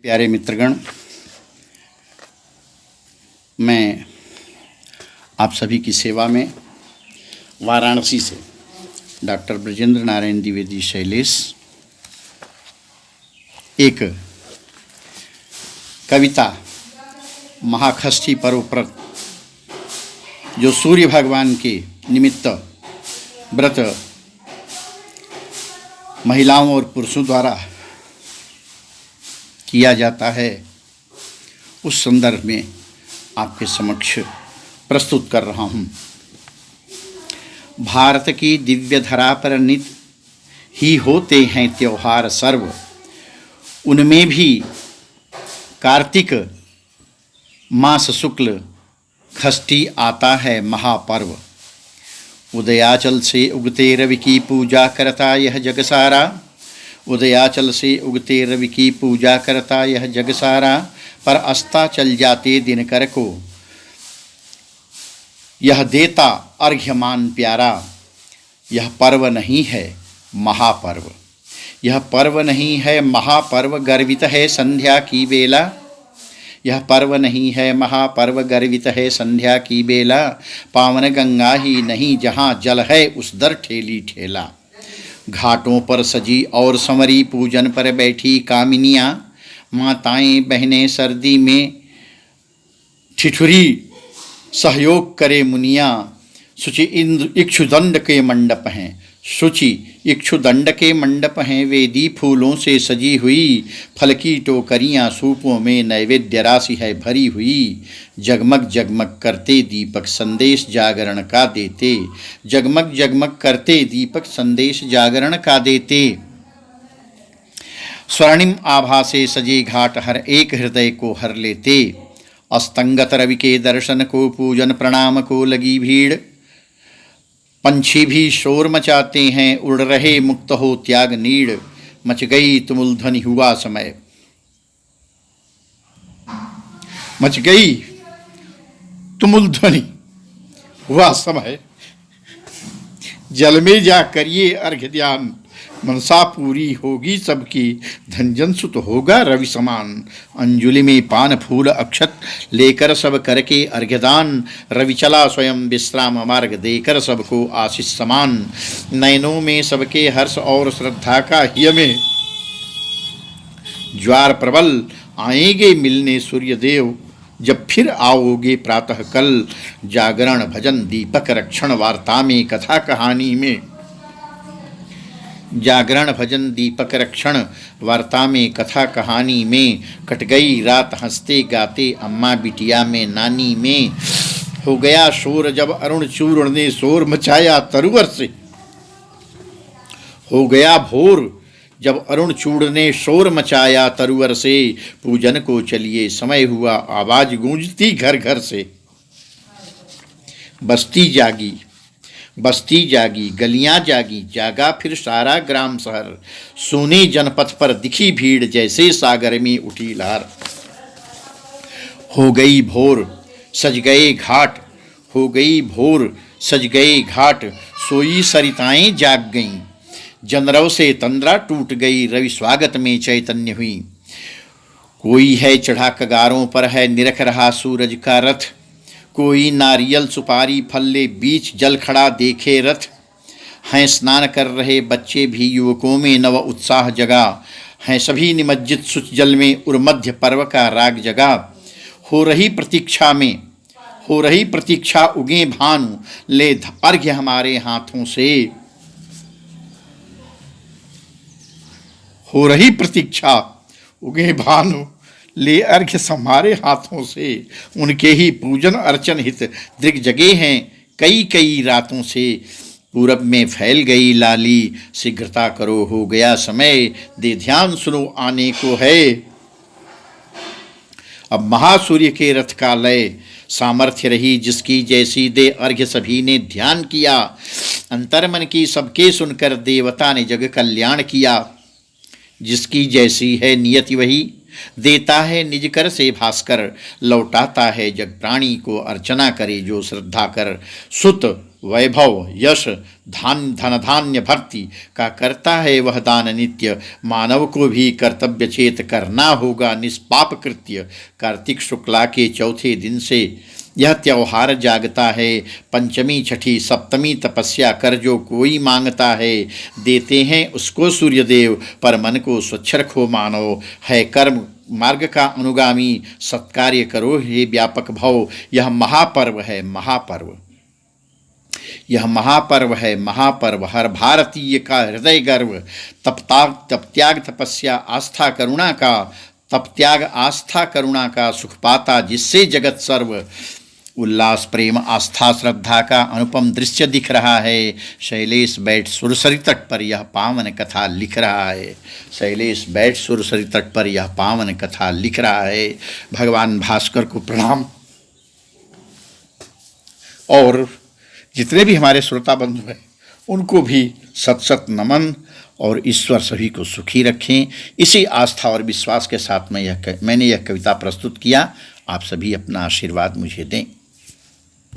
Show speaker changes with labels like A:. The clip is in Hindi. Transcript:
A: प्यारे मित्रगण, मैं आप सभी की सेवा में वाराणसी से डॉक्टर ब्रजेंद्र नारायण द्विवेदी शैलेश एक कविता महाषष्ठी पर्व पर जो सूर्य भगवान के निमित्त व्रत महिलाओं और पुरुषों द्वारा किया जाता है, उस संदर्भ में आपके समक्ष प्रस्तुत कर रहा हूँ। भारत की दिव्य धरा पर नित ही होते हैं त्योहार सर्व, उनमें भी कार्तिक मास शुक्ल षष्ठी आता है महापर्व। उदयाचल से उगते रवि की पूजा करता यह जग सारा, उदयाचल से उगते रवि की पूजा करता यह जग सारा, पर अस्ता चल जाते दिनकर को यह देता अर्घ्यमान प्यारा। यह पर्व नहीं है महापर्व, यह पर्व नहीं है महापर्व, गर्वित है संध्या की बेला। यह पर्व नहीं है महापर्व, गर्वित है संध्या की बेला। पावन गंगा ही नहीं जहाँ जल है उस दर ठेली ठेला। घाटों पर सजी और संवरी पूजन पर बैठी कामिनियाँ, माताएं बहनें सर्दी में ठिठुरी सहयोग करे मुनियाँ। शुचि इंद्र इक्षुदंड के मंडप हैं, शुचि इक्षुदंड के मंडप हैं, वेदी फूलों से सजी हुई। फल की टोकरियाँ सूपों में नैवेद्य राशि है भरी हुई। जगमग जगमग करते दीपक संदेश जागरण का देते, जगमग जगमग करते दीपक संदेश जागरण का देते। स्वर्णिम आभा से सजे घाट हर एक हृदय को हर लेते। अस्तंगत रवि के दर्शन को पूजन प्रणाम को लगी भीड़। पंछी भी शोर मचाते हैं, उड़ रहे मुक्त हो त्याग नीड़। मच गई तुमुल ध्वनि हुआ समय, मच गई तुमुल ध्वनि हुआ समय। जल में जा करिए अर्घ्य ध्यान, मनसा पूरी होगी सबकी। धनजन सुत होगा रवि समान, अंजुलि में पान फूल अक्षत लेकर सब करके अर्घ्यदान। रवि चला स्वयं विश्राम मार्ग देकर सबको आशीष समान। नयनों में सबके हर्ष और श्रद्धा का हिय में ज्वार प्रबल। आएंगे मिलने सूर्यदेव जब फिर आओगे प्रातः कल। जागरण भजन दीपक रक्षण वार्ता में कथा कहानी में, जागरण भजन दीपक रक्षण वार्ता में कथा कहानी में। कट गई रात हंसते गाते अम्मा बिटिया में नानी में। हो गया शोर जब अरुण चूर्ण ने शोर मचाया तरुवर से, हो गया भोर जब अरुण चूर्ण ने शोर मचाया तरुवर से। पूजन को चलिए समय हुआ आवाज गूंजती घर घर से। बस्ती जागी बस्ती जागी गलियां जागी, जागा फिर सारा ग्राम शहर। सोने जनपथ पर दिखी भीड़ जैसे सागर में उठी लहर। हो गई भोर सज गए घाट, हो गई भोर सज गए घाट। सोई सरिताएं जाग गईं, जनरव से तंद्रा टूट गई। रवि स्वागत में चैतन्य हुई। कोई है चढ़ा कगारों पर है निरख रहा सूरज का रथ। कोई नारियल सुपारी फल्ले बीच जल खड़ा देखे रथ। हैं स्नान कर रहे बच्चे भी, युवकों में नव उत्साह जगा। हैं सभी निमज्जित सुच जल में, उर मध्य पर्व का राग जगा। हो रही प्रतीक्षा में, हो रही प्रतीक्षा उगे भानु, ले अर्घ्य हमारे हाथों से। हो रही प्रतीक्षा उगे भानु, ले अर्घ्य हमारे हाथों से। उनके ही पूजन अर्चन हित दृग जगे हैं कई कई रातों से। पूरब में फैल गई लाली, शीघ्रता करो हो गया समय। दे ध्यान सुनो आने को है, अब महासूर्य के रथ का लय। सामर्थ्य रही जिसकी जैसी, दे अर्घ्य सभी ने ध्यान किया। अंतर्मन की सबके सुनकर देवता ने जग कल्याण किया। जिसकी जैसी है नियति वही, देता है निज कर से भास्कर। लौटाता है जग प्राणी को, अर्चना करे जो श्रद्धा कर। सुत वैभव, यश, धन धान्य भर्ती का करता है वह दान नित्य। मानव को भी कर्तव्य चेत करना होगा निष्पाप कृत्य। कार्तिक शुक्ला के चौथे दिन से यह त्योहार जागता है। पंचमी, छठी, सप्तमी तपस्या कर जो कोई मांगता है, देते हैं उसको सूर्यदेव। पर मन को स्वच्छ रखो मानव, है कर्म मार्ग का अनुगामी। सत्कार्य करो हे व्यापक भव। यह महापर्व है महापर्व, यह महापर्व है महापर्व। हर भारतीय का हृदय गर्व। तप त्याग तपस्या आस्था करुणा का, तप त्याग आस्था करुणा का सुख पाता जिससे जगत सर्व। उल्लास प्रेम आस्था श्रद्धा का अनुपम दृश्य दिख रहा है। शैलेश बैठ सुरसरी तट पर यह पावन कथा लिख रहा है। शैलेश बैठ सुरसरी तट पर यह पावन कथा लिख रहा है। भगवान भास्कर को प्रणाम, और जितने भी हमारे श्रोता बंधु हैं उनको भी सत सत नमन, और ईश्वर सभी को सुखी रखें। इसी आस्था और विश्वास के साथ मैंने यह कविता प्रस्तुत किया। आप सभी अपना आशीर्वाद मुझे दें।